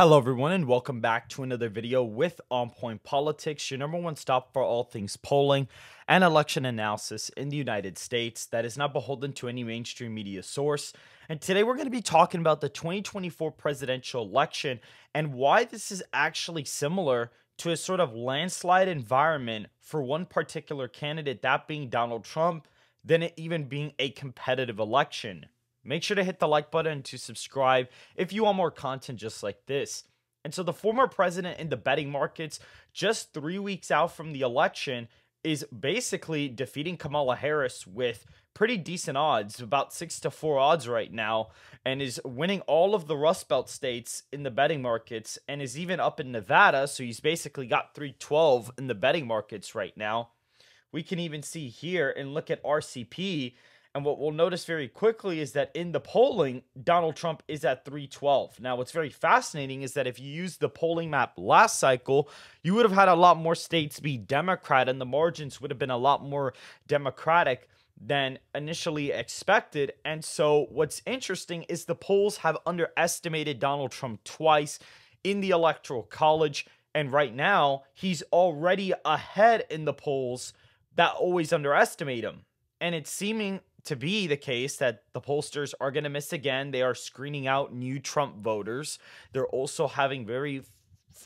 Hello everyone and welcome back to another video with On Point Politics, your number one stop for all things polling and election analysis in the United States that is not beholden to any mainstream media source. And today we're going to be talking about the 2024 presidential election and why this is actually similar to a sort of landslide environment for one particular candidate, that being Donald Trump, than it even being a competitive election. Make sure to hit the like button to subscribe if you want more content just like this. And so the former president in the betting markets, just 3 weeks out from the election, is basically defeating Kamala Harris with pretty decent odds, about 6-4 odds right now, and is winning all of the Rust Belt states in the betting markets and is even up in Nevada. So he's basically got 312 in the betting markets right now. We can even see here and look at RCP. And what we'll notice very quickly is that in the polling, Donald Trump is at 312. Now, what's very fascinating is that if you use the polling map last cycle, you would have had a lot more states be Democrat, and the margins would have been a lot more Democratic than initially expected. And so what's interesting is the polls have underestimated Donald Trump twice in the Electoral College. And right now, he's already ahead in the polls that always underestimate him. And it's seeming to be the case that the pollsters are going to miss again. They are screening out new Trump voters. They're also having very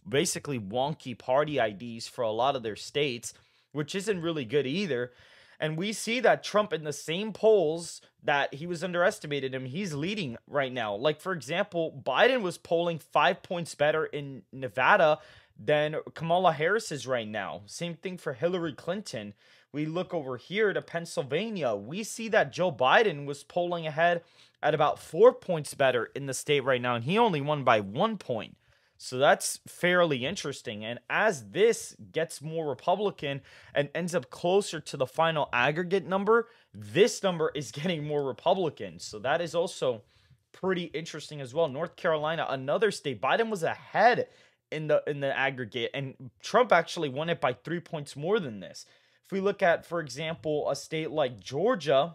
basically wonky party IDs for a lot of their states, which isn't really good either. And we see that Trump, in the same polls that he was underestimated him, he's leading right now. Like, for example, Biden was polling 5 points better in Nevada than Kamala Harris is right now. Same thing for Hillary Clinton. We look over here to Pennsylvania. We see that Joe Biden was polling ahead at about 4 points better in the state right now, and he only won by 1 point. So that's fairly interesting. And as this gets more Republican and ends up closer to the final aggregate number, this number is getting more Republican. So that is also pretty interesting as well. North Carolina, another state, Biden was ahead in the aggregate, and Trump actually won it by 3 points more than this. If we look at, for example, a state like Georgia,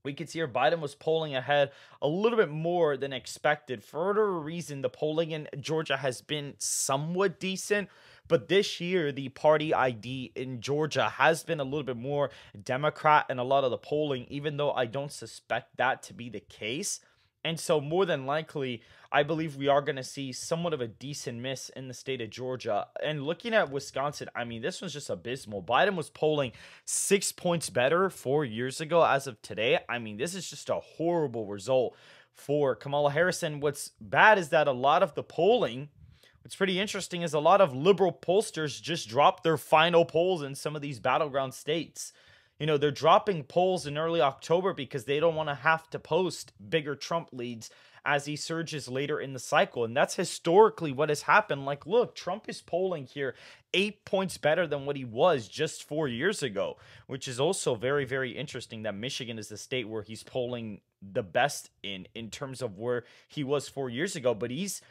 we can see here Biden was polling ahead a little bit more than expected. For whatever reason, the polling in Georgia has been somewhat decent, but this year, the party ID in Georgia has been a little bit more Democrat in a lot of the polling, even though I don't suspect that to be the case. And so more than likely, I believe we are going to see somewhat of a decent miss in the state of Georgia. And looking at Wisconsin, I mean, this was just abysmal. Biden was polling 6 points better 4 years ago as of today. I mean, this is just a horrible result for Kamala Harris. And what's bad is that a lot of the polling, what's pretty interesting is a lot of liberal pollsters just dropped their final polls in some of these battleground states. You know, they're dropping polls in early October because they don't want to have to post bigger Trump leads as he surges later in the cycle. And that's historically what has happened. Like, look, Trump is polling here 8 points better than what he was just 4 years ago, which is also very, very interesting that Michigan is the state where he's polling the best in terms of where he was 4 years ago. But he's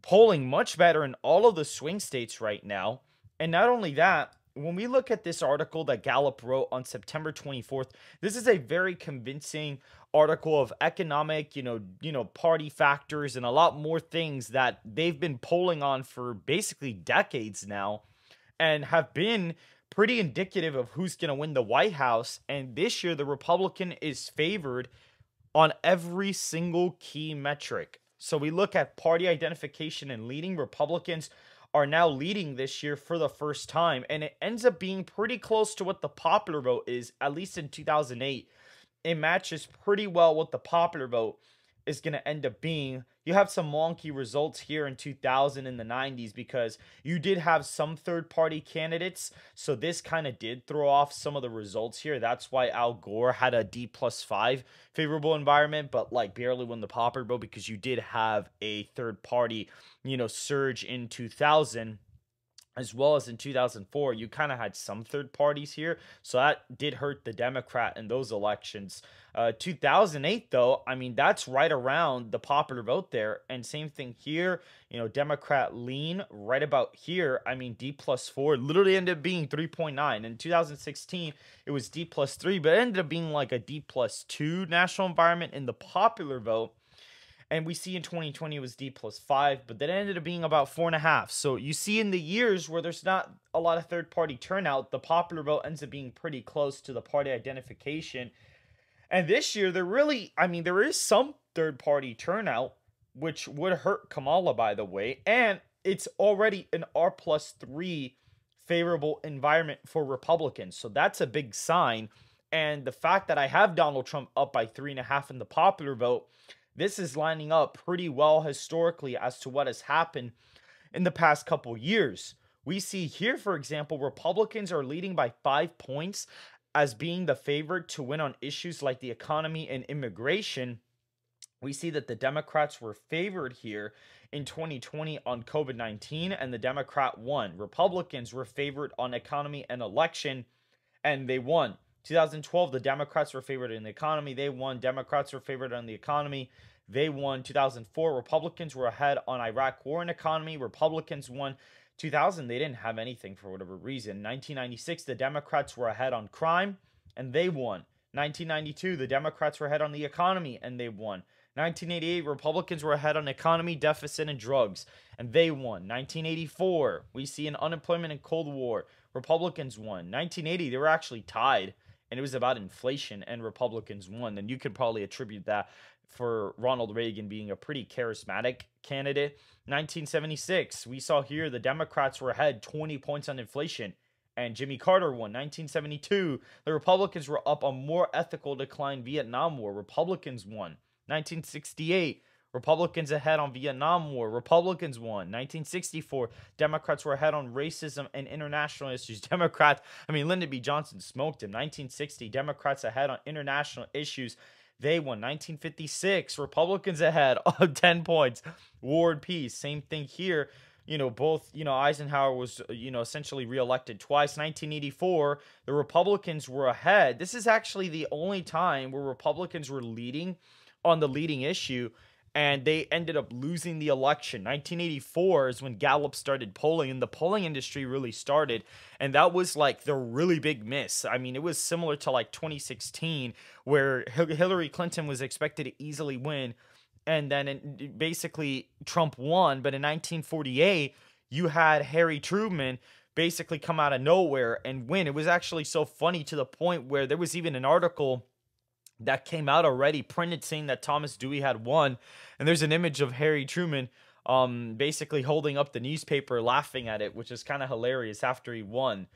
polling much better in all of the swing states right now. And not only that, when we look at this article that Gallup wrote on September 24th, this is a very convincing article of economic, party factors and a lot more things that they've been polling on for basically decades now and have been pretty indicative of who's going to win the White House. And this year, the Republican is favored on every single key metric. So we look at party identification, and leading Republicans are now leading this year for the first time. And it ends up being pretty close to what the popular vote is, at least in 2008. It matches pretty well what the popular vote is going to end up being. You have some wonky results here in 2000 and the 90s because you did have some third-party candidates. So this kind of did throw off some of the results here. That's why Al Gore had a D+5 favorable environment, but like barely won the popular vote because you did have a third-party, surge in 2000. As well as in 2004, you kind of had some third parties here. So that did hurt the Democrat in those elections. 2008, though, I mean, that's right around the popular vote there. And same thing here, Democrat lean right about here. I mean, D+4 literally ended up being 3.9. In 2016, it was D+3, but it ended up being like a D+2 national environment in the popular vote. And we see in 2020 it was D+5, but that ended up being about 4.5. So you see in the years where there's not a lot of third party turnout, the popular vote ends up being pretty close to the party identification. And this year, there is some third party turnout, which would hurt Kamala, by the way. And it's already an R+3 favorable environment for Republicans. So that's a big sign. And the fact that I have Donald Trump up by 3.5 in the popular vote, this is lining up pretty well historically as to what has happened in the past couple years. We see here, for example, Republicans are leading by 5 points as being the favorite to win on issues like the economy and immigration. We see that the Democrats were favored here in 2020 on COVID-19, and the Democrat won. Republicans were favored on economy and election, and they won. 2012, the Democrats were favored in the economy. They won. Democrats were favored on the economy. They won. 2004, Republicans were ahead on Iraq war and economy. Republicans won. 2000, they didn't have anything for whatever reason. 1996, the Democrats were ahead on crime, and they won. 1992, the Democrats were ahead on the economy, and they won. 1988, Republicans were ahead on economy, deficit, and drugs, and they won. 1984, we see an unemployment and Cold War. Republicans won. 1980, they were actually tied, and it was about inflation, and Republicans won. And you could probably attribute that for Ronald Reagan being a pretty charismatic candidate. 1976, we saw here the Democrats were ahead 20 points on inflation, and Jimmy Carter won. 1972, the Republicans were up on more ethical decline Vietnam War. Republicans won. 1968, Republicans ahead on Vietnam War. Republicans won. 1964, Democrats were ahead on racism and international issues. Lyndon B. Johnson smoked him. 1960, Democrats ahead on international issues. They won. 1956, Republicans ahead on 10 points. War and peace, same thing here. Eisenhower was, essentially reelected twice. 1984, the Republicans were ahead. This is actually the only time where Republicans were leading on the leading issue, and they ended up losing the election. 1984 is when Gallup started polling, and the polling industry really started, and that was like the really big miss. It was similar to like 2016, where Hillary Clinton was expected to easily win, and then basically Trump won. But in 1948, you had Harry Truman basically come out of nowhere and win. It was actually so funny to the point where there was even an article that came out already printed saying that Thomas Dewey had won, and there's an image of Harry Truman basically holding up the newspaper laughing at it, which is kind of hilarious after he won.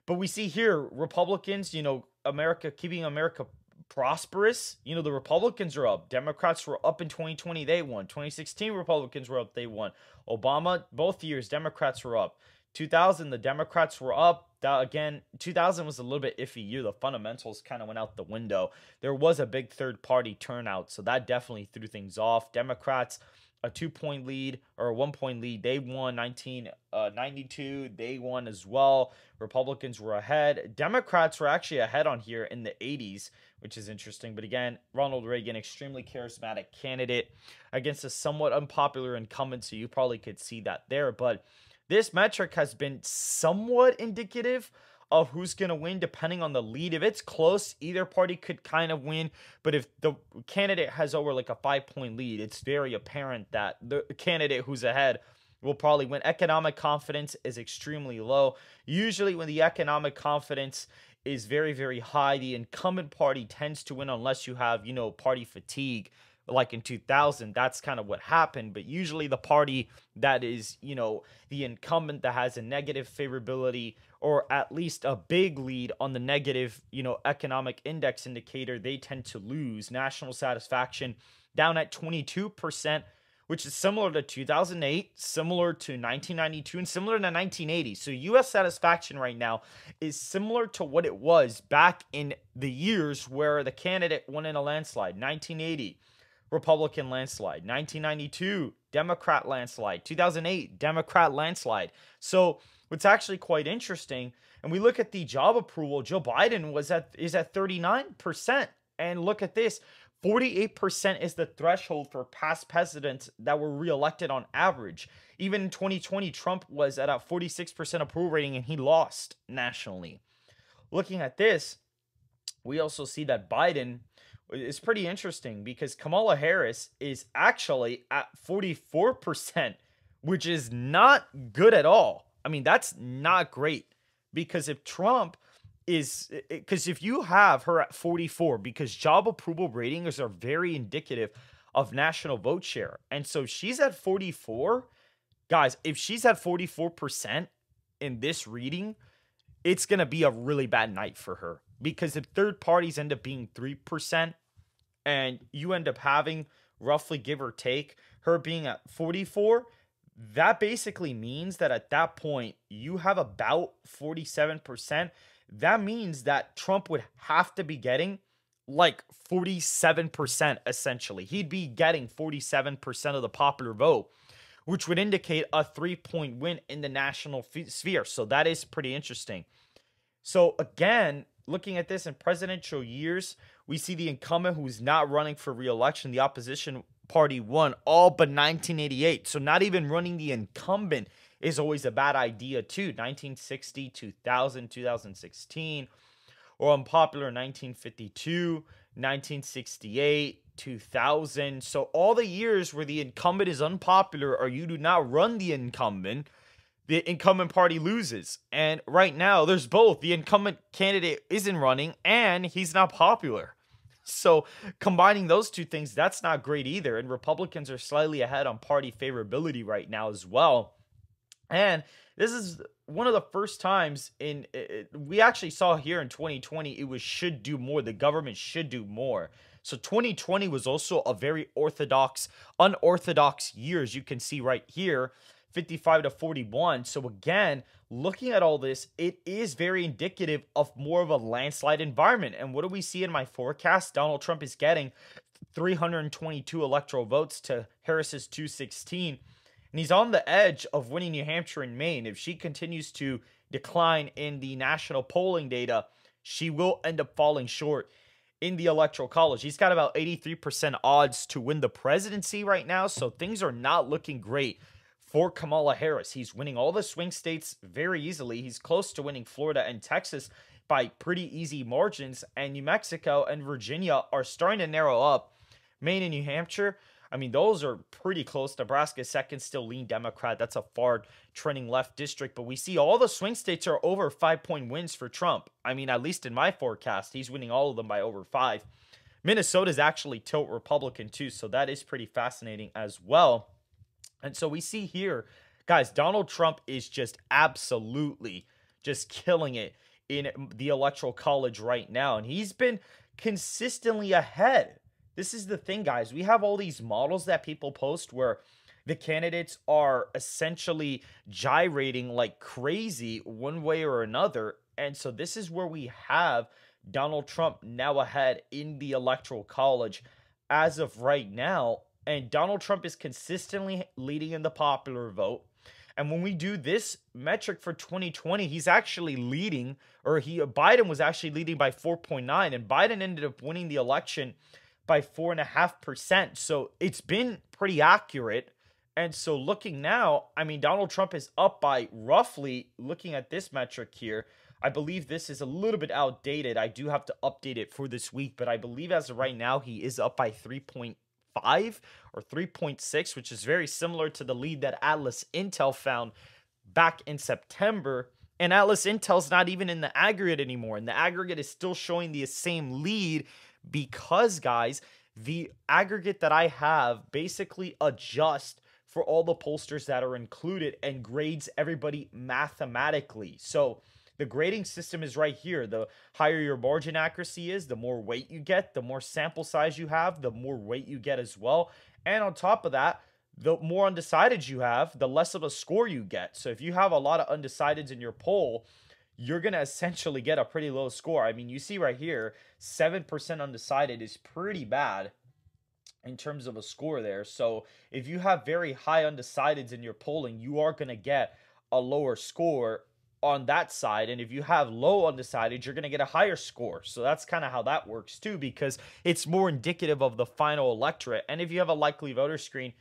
But we see here Republicans, keeping America prosperous. The Republicans are up. Democrats were up in 2020, they won. 2016, Republicans were up, they won. Obama, both years, Democrats were up. 2000, the Democrats were up. Again, 2000 was a little bit iffy year. The fundamentals kind of went out the window. There was a big third-party turnout, so that definitely threw things off. Democrats, a 2-point lead or a 1-point lead. They won. 1992. They won as well. Republicans were ahead. Democrats were actually ahead on here in the 80s, which is interesting. But again, Ronald Reagan, extremely charismatic candidate against a somewhat unpopular incumbent, so you probably could see that there. But this metric has been somewhat indicative of who's going to win depending on the lead. If it's close, either party could kind of win. But if the candidate has over like a 5-point lead, it's very apparent that the candidate who's ahead will probably win. Economic confidence is extremely low. Usually when the economic confidence is very, very high, the incumbent party tends to win unless you have, party fatigue. Like in 2000, that's kind of what happened. But usually the party that is, the incumbent that has a negative favorability or at least a big lead on the negative, economic index indicator, they tend to lose. National satisfaction down at 22%, which is similar to 2008, similar to 1992, and similar to 1980. So U.S. satisfaction right now is similar to what it was back in the years where the candidate won in a landslide. 1980. Republican landslide. 1992, Democrat landslide. 2008, Democrat landslide. So what's actually quite interesting, and we look at the job approval, Joe Biden is at 39%. And look at this, 48% is the threshold for past presidents that were reelected on average. Even in 2020, Trump was at a 46% approval rating, and he lost nationally. Looking at this, we also see that Biden is pretty interesting because Kamala Harris is actually at 44%, which is not good at all. I mean, that's not great because if you have her at 44, because job approval ratings are very indicative of national vote share. And so she's at 44. Guys, if she's at 44% in this reading, it's going to be a really bad night for her because if third parties end up being 3% and you end up having roughly give or take her being at 44, that basically means that at that point you have about 47%. That means that Trump would have to be getting like 47% essentially. He'd be getting 47% of the popular vote, which would indicate a 3-point win in the national sphere. So that is pretty interesting. So again, looking at this in presidential years, we see the incumbent who's not running for re-election, the opposition party won all but 1988. So not even running the incumbent is always a bad idea too. 1960, 2000, 2016, or unpopular 1952, 1968, 2000. So all the years where the incumbent is unpopular or you do not run the incumbent party loses. And right now there's both. The incumbent candidate isn't running and he's not popular. So combining those two things, that's not great either. And Republicans are slightly ahead on party favorability right now as well. And this is one of the first times we actually saw here in 2020, it was should do more. The government should do more. So 2020 was also a very unorthodox year, as you can see right here, 55 to 41. So again, looking at all this, it is very indicative of more of a landslide environment. And what do we see in my forecast? Donald Trump is getting 322 electoral votes to Harris's 216. And he's on the edge of winning New Hampshire and Maine. If she continues to decline in the national polling data, she will end up falling short in the electoral college. He's got about 83% odds to win the presidency right now. So things are not looking great for Kamala Harris. He's winning all the swing states very easily. He's close to winning Florida and Texas by pretty easy margins. And New Mexico and Virginia are starting to narrow up. Maine and New Hampshire, I mean, those are pretty close. Nebraska second, still lean Democrat. That's a far trending left district. But we see all the swing states are over 5-point wins for Trump. I mean, at least in my forecast, he's winning all of them by over 5. Minnesota's actually tilt Republican too. So that is pretty fascinating as well. And so we see here, guys, Donald Trump is just absolutely just killing it in the electoral college right now. And he's been consistently ahead. This is the thing, guys. We have all these models that people post where the candidates are essentially gyrating like crazy one way or another. And so this is where we have Donald Trump now ahead in the electoral college as of right now. And Donald Trump is consistently leading in the popular vote. And when we do this metric for 2020, he's actually leading, Biden was actually leading by 4.9, and Biden ended up winning the election by 4.5%. So it's been pretty accurate. And so looking now, I mean, Donald Trump is up by roughly, looking at this metric here, I believe this is a little bit outdated. I do have to update it for this week, but I believe as of right now, he is up by 3.5 or 3.6, which is very similar to the lead that Atlas Intel found back in September. And Atlas Intel's not even in the aggregate anymore. And the aggregate is still showing the same lead because, guys, the aggregate that I have basically adjusts for all the pollsters that are included and grades everybody mathematically. So the grading system is right here. The higher your margin accuracy is, the more weight you get, the more sample size you have, the more weight you get as well. And on top of that, the more undecideds you have, the less of a score you get. So if you have a lot of undecideds in your poll, you're going to essentially get a pretty low score. I mean, you see right here, 7% undecided is pretty bad in terms of a score there. So if you have very high undecideds in your polling, you are going to get a lower score on that side. And if you have low undecided, you're going to get a higher score. So that's kind of how that works too, because it's more indicative of the final electorate. And if you have a likely voter screen,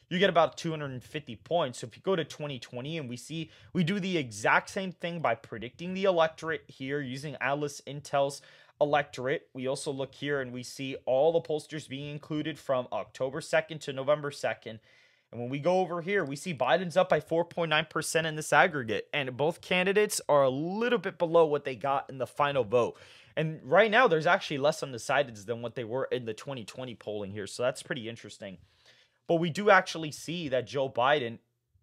you get about 250 points. So if you go to 2020 and we do the exact same thing by predicting the electorate here using Atlas Intel's electorate, we also look here and we see all the pollsters being included from October 2nd to November 2nd. And when we go over here, we see Biden's up by 4.9% in this aggregate. And both candidates are a little bit below what they got in the final vote. And right now, there's actually less undecideds than what they were in the 2020 polling here. So that's pretty interesting. But we do actually see that Joe Biden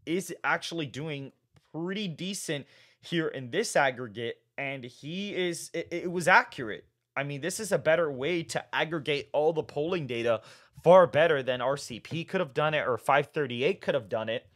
is actually doing pretty decent here in this aggregate. And it was accurate. I mean, this is a better way to aggregate all the polling data, far better than RCP could have done it or 538 could have done it.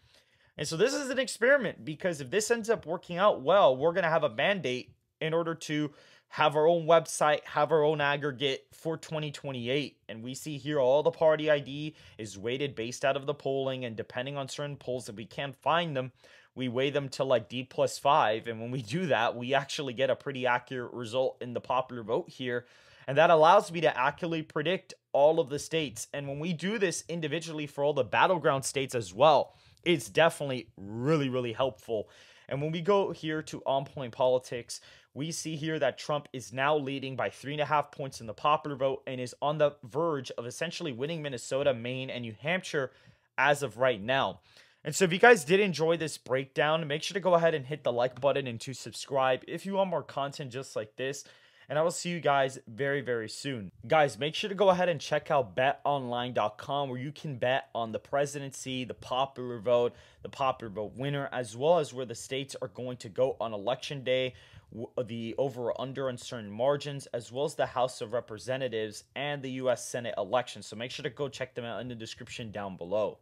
And so this is an experiment, because if this ends up working out well, we're going to have a mandate in order to have our own website, have our own aggregate for 2028. And we see here all the party ID is weighted based out of the polling, and depending on certain polls, if we can't find them, we weigh them to like D+5. And when we do that, we actually get a pretty accurate result in the popular vote here. And that allows me to accurately predict all of the states. And when we do this individually for all the battleground states as well, it's definitely really, really helpful. And when we go here to On Point Politics, we see here that Trump is now leading by 3.5 points in the popular vote and is on the verge of essentially winning Minnesota, Maine, and New Hampshire as of right now. And so if you guys did enjoy this breakdown, make sure to go ahead and hit the like button and to subscribe if you want more content just like this. And I will see you guys very, very soon. Guys, make sure to go ahead and check out betonline.com, where you can bet on the presidency, the popular vote winner, as well as where the states are going to go on election day, the over or under on certain margins, as well as the House of Representatives and the U.S. Senate election. So make sure to go check them out in the description down below.